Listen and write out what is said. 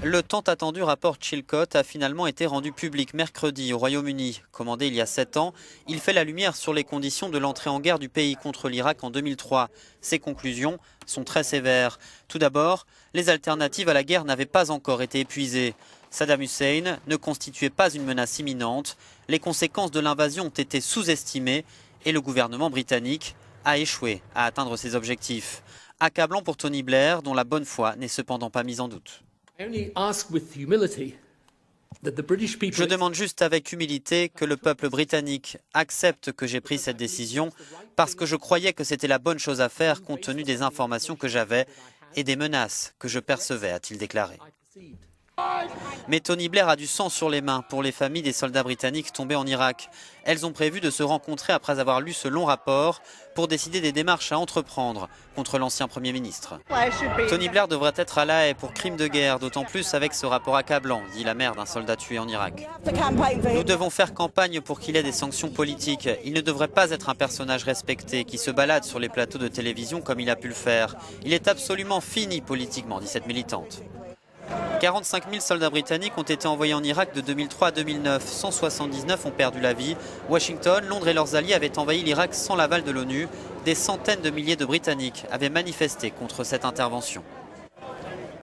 Le tant attendu rapport Chilcot a finalement été rendu public mercredi au Royaume-Uni. Commandé il y a 7 ans, il fait la lumière sur les conditions de l'entrée en guerre du pays contre l'Irak en 2003. Ses conclusions sont très sévères. Tout d'abord, les alternatives à la guerre n'avaient pas encore été épuisées. Saddam Hussein ne constituait pas une menace imminente. Les conséquences de l'invasion ont été sous-estimées et le gouvernement britannique a échoué à atteindre ses objectifs. Accablant pour Tony Blair, dont la bonne foi n'est cependant pas mise en doute. Je demande juste avec humilité que le peuple britannique accepte que j'ai pris cette décision parce que je croyais que c'était la bonne chose à faire compte tenu des informations que j'avais et des menaces que je percevais, a-t-il déclaré. Mais Tony Blair a du sang sur les mains pour les familles des soldats britanniques tombés en Irak. Elles ont prévu de se rencontrer après avoir lu ce long rapport pour décider des démarches à entreprendre contre l'ancien Premier ministre. Tony Blair devrait être à La Haye pour crime de guerre, d'autant plus avec ce rapport accablant, dit la mère d'un soldat tué en Irak. Nous devons faire campagne pour qu'il ait des sanctions politiques. Il ne devrait pas être un personnage respecté qui se balade sur les plateaux de télévision comme il a pu le faire. Il est absolument fini politiquement, dit cette militante. 45 000 soldats britanniques ont été envoyés en Irak de 2003 à 2009. 179 ont perdu la vie. Washington, Londres et leurs alliés avaient envahi l'Irak sans l'aval de l'ONU. Des centaines de milliers de Britanniques avaient manifesté contre cette intervention.